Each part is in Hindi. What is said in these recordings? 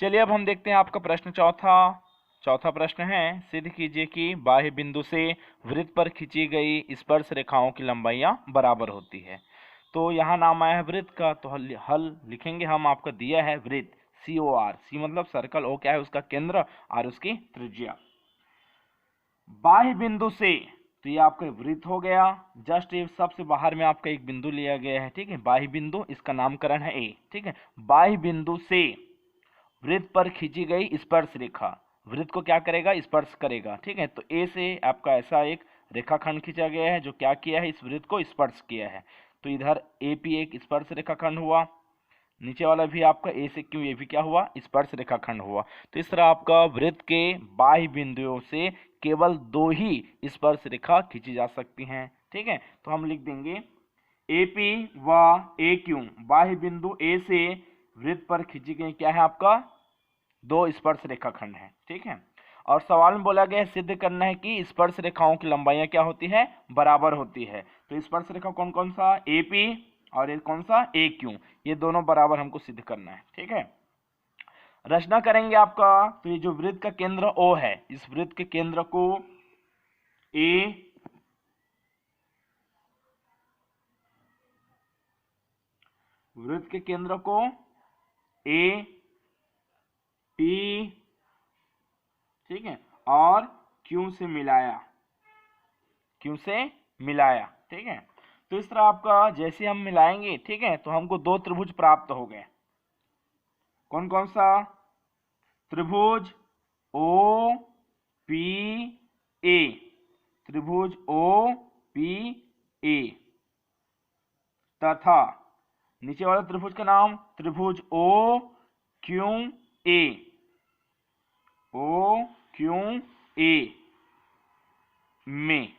चलिए अब हम देखते हैं आपका प्रश्न चौथा प्रश्न है, सिद्ध कीजिए कि बाह्य बिंदु से वृत्त पर खींची गई स्पर्श रेखाओं की लंबाइयां बराबर होती है। तो यहाँ नाम आया है वृत्त का, तो हल लिखेंगे हम। आपका दिया है वृत्त COR, सी मतलब सर्कल, ओ क्या है उसका केंद्र, और उसकी त्रिज्या। बाह्य बिंदु से, तो ये आपका वृत्त हो गया, जस्ट ये सबसे बाहर में आपका एक बिंदु लिया गया है, ठीक है, बाह्य बिंदु, इसका नामकरण है ए, ठीक है। बाह्य बिंदु से वृत्त पर खींची गई स्पर्श रेखा, वृत्त को क्या करेगा, स्पर्श करेगा, ठीक है। तो ए से आपका ऐसा एक रेखाखंड खींचा गया है जो क्या किया है, इस वृत्त को स्पर्श किया है। तो इधर AP एक स्पर्श रेखाखंड हुआ, नीचे वाला भी आपका ए से क्यों, ये भी क्या हुआ, स्पर्श रेखाखंड हुआ। तो इस तरह आपका वृत्त के बाह्य बिंदुओं से केवल 2 ही स्पर्श रेखा खींची जा सकती हैं, ठीक है। तो हम लिख देंगे AP व AQ, बाह्य बिंदु ए से वृत्त पर खींची गई क्या है आपका 2 स्पर्श रेखाखंड है, ठीक है। और सवाल में बोला गया है सिद्ध करना है कि स्पर्श रेखाओं की लंबाइयां क्या होती है, बराबर होती है। तो स्पर्श रेखा कौन कौन सा, AP और ये कौन सा, AQ, ये दोनों बराबर हमको सिद्ध करना है, ठीक है। रचना करेंगे आपका, तो ये जो वृत्त का केंद्र O है, इस वृत्त के केंद्र को A, वृत्त के केंद्र को A, P, ठीक है, और Q से मिलाया, ठीक है। तो इस तरह आपका जैसे हम मिलाएंगे, ठीक है, तो हमको 2 त्रिभुज प्राप्त हो गए। कौन कौन सा, त्रिभुज OPA, त्रिभुज OPA तथा नीचे वाले त्रिभुज का नाम त्रिभुज OQA, में।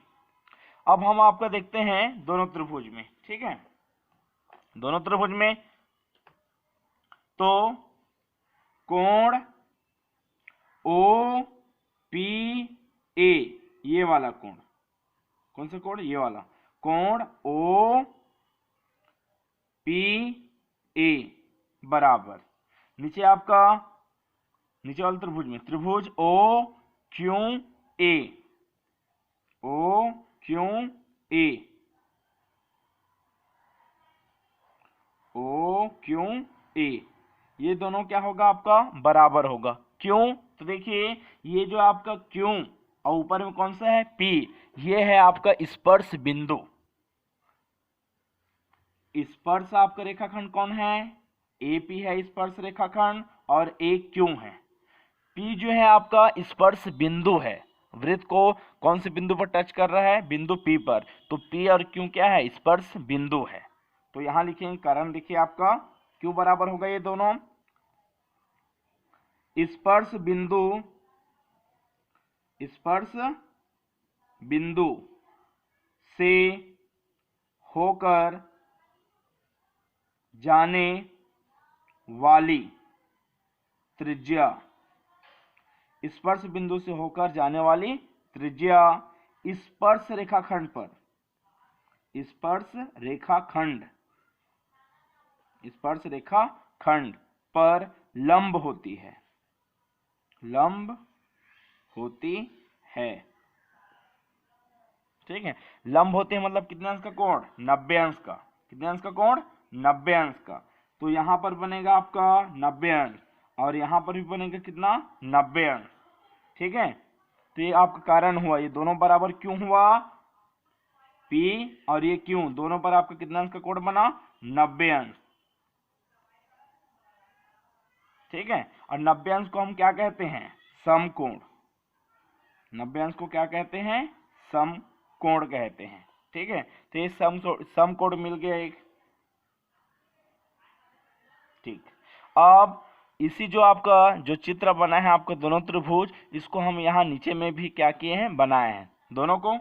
अब हम आपका देखते हैं दोनों त्रिभुज में, ठीक है, दोनों त्रिभुज में तो कोण OPA, ये वाला कोण, कौन सा कोण, ये वाला कोण OPA बराबर, नीचे आपका नीचे वाले त्रिभुज में त्रिभुज OQA, ये दोनों क्या होगा आपका, बराबर होगा। क्यों, तो देखिए ये जो आपका Q और ऊपर में कौन सा है P, ये है आपका स्पर्श बिंदु। स्पर्श आपका रेखाखंड कौन है, AP है स्पर्श रेखाखंड, और AQ है। P जो है आपका स्पर्श बिंदु है, वृत्त को कौन से बिंदु पर टच कर रहा है, बिंदु P पर। तो P और Q क्या है, स्पर्श बिंदु है। तो यहां लिखेंगे कारण, देखिए आपका Q बराबर होगा ये दोनों स्पर्श बिंदु से होकर जाने वाली त्रिज्या, स्पर्श बिंदु से होकर जाने वाली त्रिज्या स्पर्श रेखाखंड पर लंब होती है, ठीक है। लंब होते हैं मतलब कितने अंश का कोण, 90 अंश का, कितने अंश का कोण, 90 अंश का। तो यहां पर बनेगा आपका 90 अंश, और यहां पर भी बनेगा कितना, 90 अंश, ठीक है। तो ये आपका कारण हुआ, ये दोनों बराबर क्यों हुआ, P और ये Q दोनों पर आपका कितना अंश का कोण बना, 90 अंश, ठीक है। और 90 अंश को हम क्या कहते हैं, समकोण, 90 अंश को क्या कहते हैं, समकोण कहते हैं, ठीक है। तो ये समकोण मिल गया एक, ठीक। अब इसी जो आपका जो चित्र बना है आपका दोनों त्रिभुज, इसको हम यहाँ नीचे में भी क्या किए हैं, बनाए हैं दोनों को।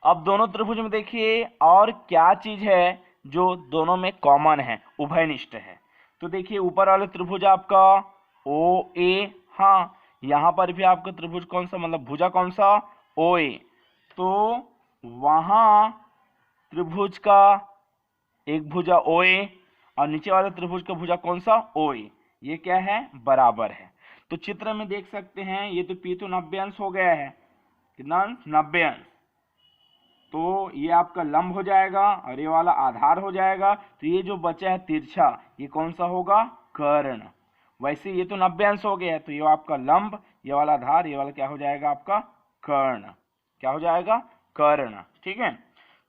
अब दोनों त्रिभुज में देखिए और क्या चीज है जो दोनों में कॉमन है, उभयनिष्ठ है। तो देखिए ऊपर वाले त्रिभुज आपका OA, हाँ यहाँ पर भी आपका त्रिभुज कौन सा, मतलब भुजा कौन सा, OA। तो वहां त्रिभुज का एक भुजा OA और नीचे वाले त्रिभुज का भुजा कौन सा, OA। ये क्या है, बराबर है। तो चित्र में देख सकते हैं, ये तो P तो 90 अंश हो गया है, कितना अंश, 90 अंश। तो ये आपका लंब हो जाएगा और ये वाला आधार हो जाएगा। तो ये जो बचा है तिरछा, ये कौन सा होगा, कर्ण। वैसे ये तो 90 अंश हो गया है, तो ये आपका लंब, ये वाला आधार, ये वाला क्या हो जाएगा आपका कर्ण। क्या हो जाएगा, कर्ण। ठीक है,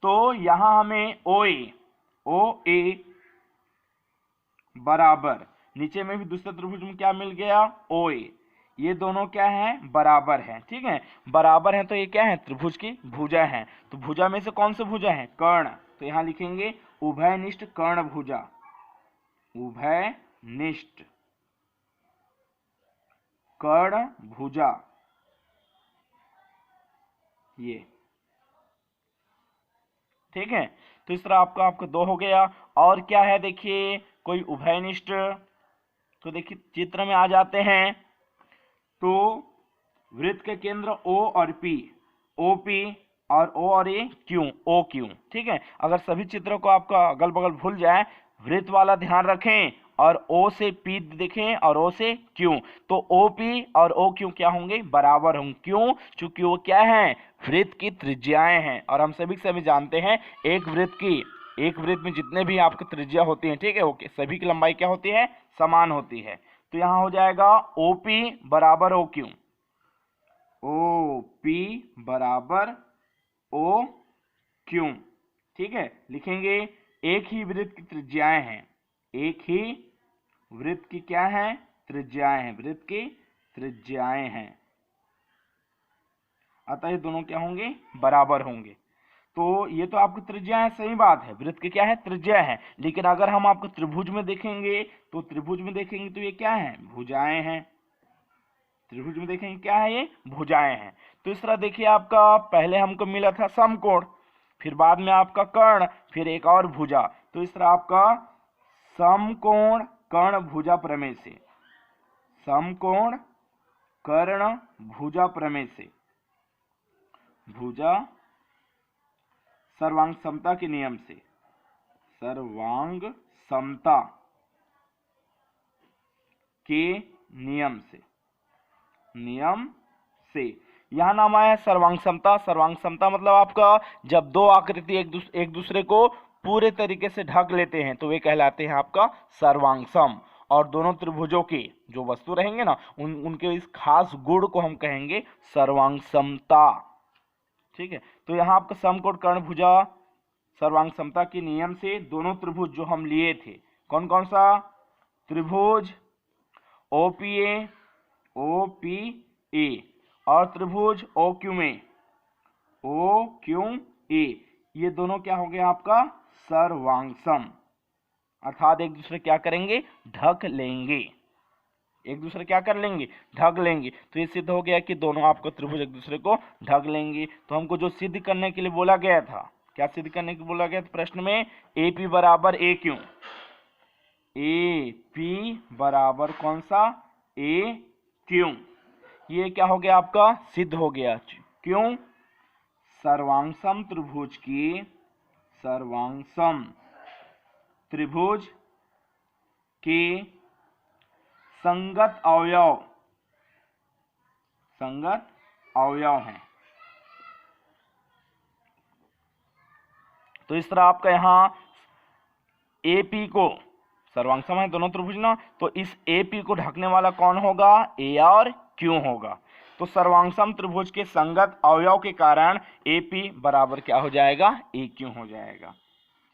तो यहां हमें ओ ए बराबर, नीचे में भी दूसरे त्रिभुज में क्या मिल गया, ओ ए, ये दोनों क्या है, बराबर है। ठीक है, बराबर है तो ये क्या है, त्रिभुज की भुजा है। तो भुजा में से कौन सी भुजा है, कर्ण। तो यहां लिखेंगे उभयनिष्ठ कर्ण भुजा, उभयनिष्ठ कर्ण भुजा, ये। ठीक है, तो इस तरह आपका 2 हो गया। और क्या है, देखिए कोई उभयनिष्ठ, तो देखिए चित्र में आ जाते हैं। तो वृत्त के केंद्र O और P, OP और O और A Q, OQ। ठीक है, अगर सभी चित्रों को आपका अगल बगल भूल जाए, वृत्त वाला ध्यान रखें और O से P देखें और O से Q, तो OP और OQ क्या होंगे, बराबर होंगे। क्यों, चूंकि वो क्या है, वृत्त की त्रिज्याएं हैं। और हम सभी जानते हैं एक वृत्त में जितने भी आपकी त्रिज्या होती है, ठीक है, ओके, सभी की लंबाई क्या होती है, समान होती है। तो यहां हो जाएगा OP बराबर OQ, OP बराबर OQ। ठीक है, लिखेंगे एक ही वृत्त की त्रिज्याएं हैं, एक ही वृत्त की क्या है, त्रिज्याएं हैं, वृत्त की त्रिज्याएं हैं, अतः ये दोनों क्या होंगे, बराबर होंगे। तो ये तो आपकी त्रिज्या है, सही बात है, वृत्त की क्या है, त्रिज्या है। लेकिन अगर हम आपको त्रिभुज में देखेंगे, तो त्रिभुज में देखेंगे तो ये क्या है, भुजाएं हैं। त्रिभुज में देखेंगे क्या है, ये भुजाएं हैं। तो इस तरह देखिए आपका पहले हमको मिला था समकोण, फिर बाद में आपका कर्ण, फिर एक और भुजा। तो इस तरह आपका समकोण कर्ण भुजा प्रमेय से, समकोण कर्ण भुजा प्रमेय से, भुजा सर्वांग समता के नियम से, सर्वांग समता के नियम से यहां नाम आया है सर्वांग समता। सर्वांग समता मतलब आपका जब दो आकृति एक दूसरे को पूरे तरीके से ढक लेते हैं तो वे कहलाते हैं आपका सर्वांग सम। और दोनों त्रिभुजों के जो वस्तु रहेंगे ना, उनके इस खास गुण को हम कहेंगे सर्वांग समता। ठीक है, तो यहाँ आपका समकोण कर्ण भुजा सर्वांग समता के नियम से दोनों त्रिभुज जो हम लिए थे, कौन कौन सा, त्रिभुज OPA और त्रिभुज OQ में OQA, ये दोनों क्या हो गया आपका सर्वांगसम, अर्थात एक दूसरे क्या करेंगे, ढक लेंगे, एक दूसरे क्या कर लेंगे, ढक लेंगे। तो ये सिद्ध हो गया कि दोनों आपको त्रिभुज एक दूसरे को ढक लेंगे। तो हमको जो सिद्ध करने के लिए बोला गया था, क्या सिद्ध करने के लिए बोला गया था प्रश्न में, AP बराबर AQ, AP बराबर कौन सा, AQ, ये क्या हो गया आपका, सिद्ध हो गया। क्यों, सर्वांगसम त्रिभुज की, सर्वांगसम त्रिभुज के संगत अवयव हैं। तो इस तरह आपका यहाँ AP को, सर्वांगसम है दोनों त्रिभुज ना, तो इस AP को ढकने वाला कौन होगा, A और Q होगा। तो सर्वांगसम त्रिभुज के संगत अवयव के कारण AP बराबर क्या हो जाएगा, AQ हो जाएगा।